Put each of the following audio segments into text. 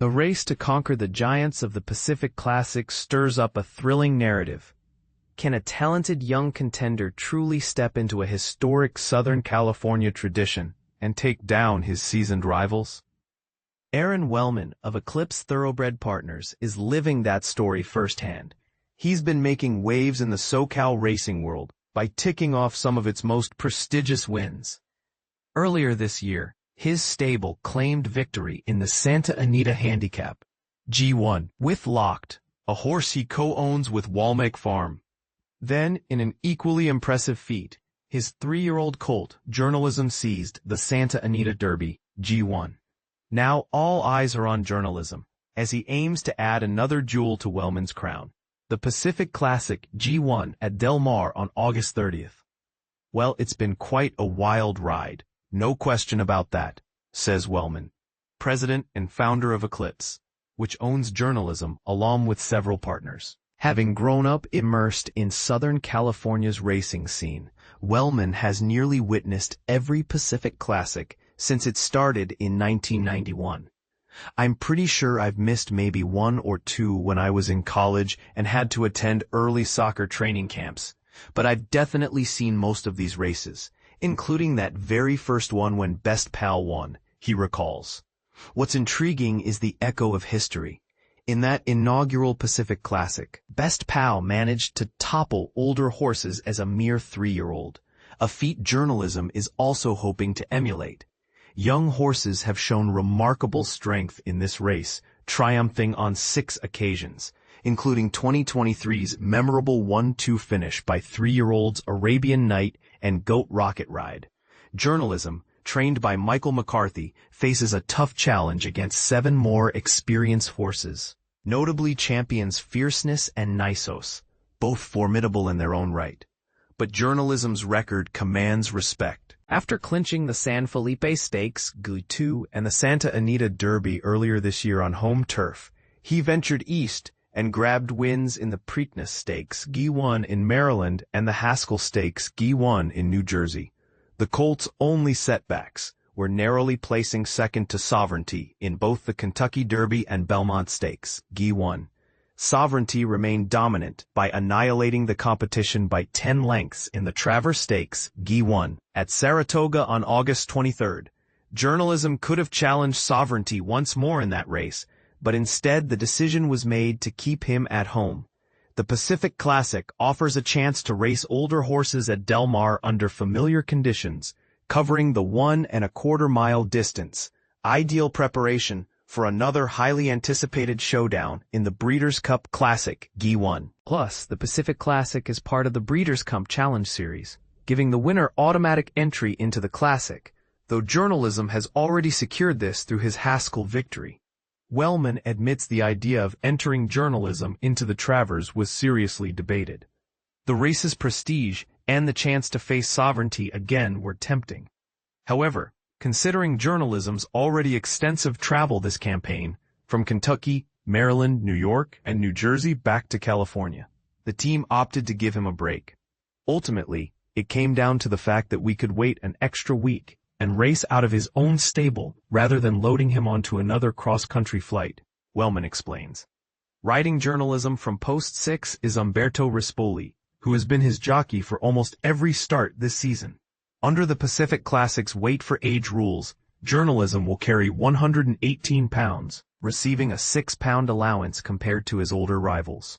The race to conquer the giants of the Pacific Classic stirs up a thrilling narrative. Can a talented young contender truly step into a historic Southern California tradition and take down his seasoned rivals? Aaron Wellman of Eclipse Thoroughbred Partners is living that story firsthand. He's been making waves in the SoCal racing world by ticking off some of its most prestigious wins. Earlier this year, his stable claimed victory in the Santa Anita Handicap G1 with Locked, a horse he co-owns with Walmake Farm. Then, in an equally impressive feat, his 3-year-old colt Journalism seized the Santa Anita Derby G1. Now all eyes are on Journalism, as he aims to add another jewel to Wellman's crown, the Pacific Classic G1 at Del Mar on August 30th. Well, it's been quite a wild ride, no question about that, says Wellman, president and founder of Eclipse, which owns Journalism along with several partners. Having grown up immersed in Southern California's racing scene, Wellman has nearly witnessed every Pacific Classic since it started in 1991. I'm pretty sure I've missed maybe 1 or 2 when I was in college and had to attend early soccer training camps, but I've definitely seen most of these races, including that very first one when Best Pal won, he recalls. What's intriguing is the echo of history. In that inaugural Pacific Classic, Best Pal managed to topple older horses as a mere 3-year-old, a feat Journalism is also hoping to emulate. Young horses have shown remarkable strength in this race, triumphing on 6 occasions, including 2023's memorable 1-2 finish by 3-year-olds Arabian Night and Goat Rocket Ride. Journalism, trained by Michael McCarthy, faces a tough challenge against 7 more experienced horses, notably champions Fierceness and Nisos, both formidable in their own right. But Journalism's record commands respect. After clinching the San Felipe Stakes, G2, and the Santa Anita Derby earlier this year on home turf, he ventured east and grabbed wins in the Preakness Stakes, G1 in Maryland, and the Haskell Stakes, G1 in New Jersey. The colt's only setbacks were narrowly placing second to Sovereignty in both the Kentucky Derby and Belmont Stakes, G1. Sovereignty remained dominant by annihilating the competition by 10 lengths in the Travers Stakes, G1, at Saratoga on August 23rd. Journalism could have challenged Sovereignty once more in that race, but instead the decision was made to keep him at home. The Pacific Classic offers a chance to race older horses at Del Mar under familiar conditions, covering the 1.25-mile distance, ideal preparation for another highly anticipated showdown in the Breeders' Cup Classic, G1. Plus, the Pacific Classic is part of the Breeders' Cup Challenge Series, giving the winner automatic entry into the Classic, though Journalism has already secured this through his Haskell victory. Wellman admits the idea of entering Journalism into the Travers was seriously debated. The race's prestige and the chance to face Sovereignty again were tempting. However, considering Journalism's already extensive travel this campaign, from Kentucky, Maryland, New York, and New Jersey back to California, the team opted to give him a break. Ultimately, it came down to the fact that we could wait an extra week and race out of his own stable rather than loading him onto another cross-country flight, Wellman explains. Riding Journalism from Post 6 is Umberto Rispoli, who has been his jockey for almost every start this season. Under the Pacific Classic's weight-for-age rules, Journalism will carry 118 pounds, receiving a 6-pound allowance compared to his older rivals.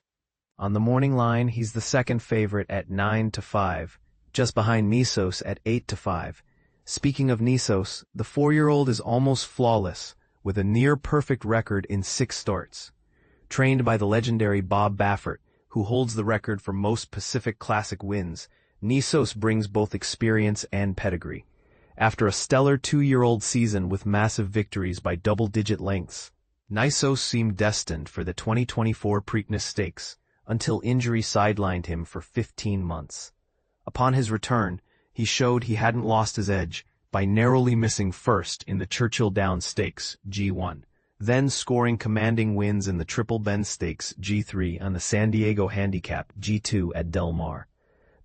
On the morning line, he's the second favorite at 9-5, just behind Nisos at 8-5. Speaking of Nisos, the 4-year-old is almost flawless, with a near-perfect record in 6 starts. Trained by the legendary Bob Baffert, who holds the record for most Pacific Classic wins, Nisos brings both experience and pedigree. After a stellar 2-year-old season with massive victories by double-digit lengths, Nisos seemed destined for the 2024 Preakness Stakes, until injury sidelined him for 15 months. Upon his return, he showed he hadn't lost his edge by narrowly missing first in the Churchill Downs Stakes, G1, then scoring commanding wins in the Triple Bend Stakes, G3, and the San Diego Handicap, G2 at Del Mar.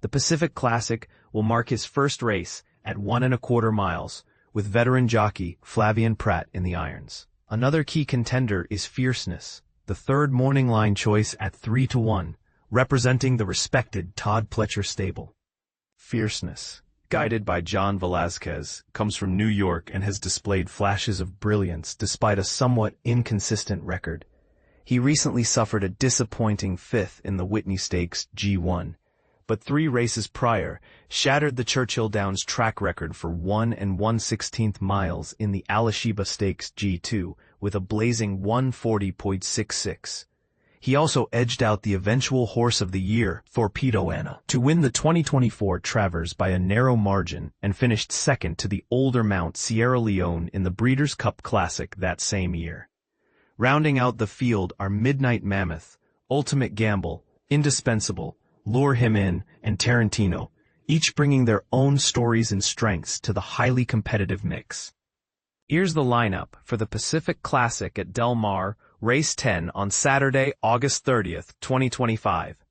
The Pacific Classic will mark his first race at 1.25 miles, with veteran jockey Flavien Prat in the irons. Another key contender is Fierceness, the third morning line choice at 3-1, representing the respected Todd Pletcher stable. Fierceness, guided by John Velazquez, comes from New York and has displayed flashes of brilliance despite a somewhat inconsistent record. He recently suffered a disappointing fifth in the Whitney Stakes G1, but 3 races prior shattered the Churchill Downs track record for 1 1/16 miles in the Alashiba Stakes G2 with a blazing 1:40.66. He also edged out the eventual horse of the year, Torpedo Anna, to win the 2024 Travers by a narrow margin and finished second to the older mount Sierra Leone in the Breeders' Cup Classic that same year. Rounding out the field are Midnight Mammoth, Ultimate Gamble, Indispensable, Lure Him In, and Tarantino, each bringing their own stories and strengths to the highly competitive mix. Here's the lineup for the Pacific Classic at Del Mar, Race 10 on Saturday, August 30th, 2025.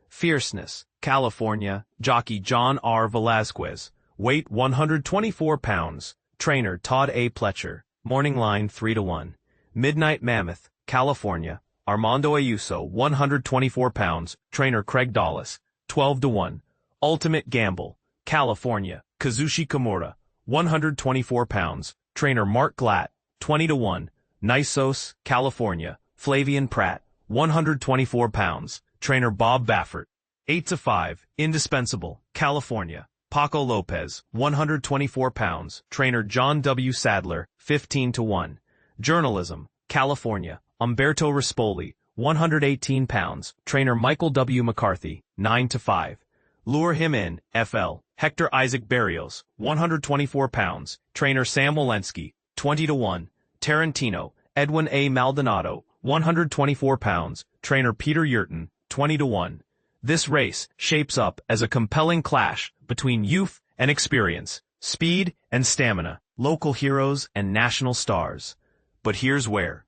Fierceness, California, jockey John R. Velazquez, weight 124 pounds, trainer Todd A. Pletcher, morning line 3-1. Midnight Mammoth, California, Armando Ayuso, 124 pounds, trainer Craig Dawlis, 12-1. Ultimate Gamble, California, Kazushi Kimura, 124 pounds, trainer Mark Glatt, 20-1. Nisos, California, Flavian Pratt, 124 pounds, trainer Bob Baffert, 8-5. Indispensable, California, Paco Lopez, 124 pounds, trainer John W. Sadler, 15-1. Journalism, California, Umberto Rispoli, 118 pounds, trainer Michael W. McCarthy, 9-5. Lure Him In, FL, Hector Isaac Barrios, 124 pounds, trainer Sam Walensky, 20-1. Tarantino, Edwin A. Maldonado, 124 pounds, trainer Peter Yurton, 20-1. This race shapes up as a compelling clash between youth and experience, speed and stamina, local heroes and national stars. But here's where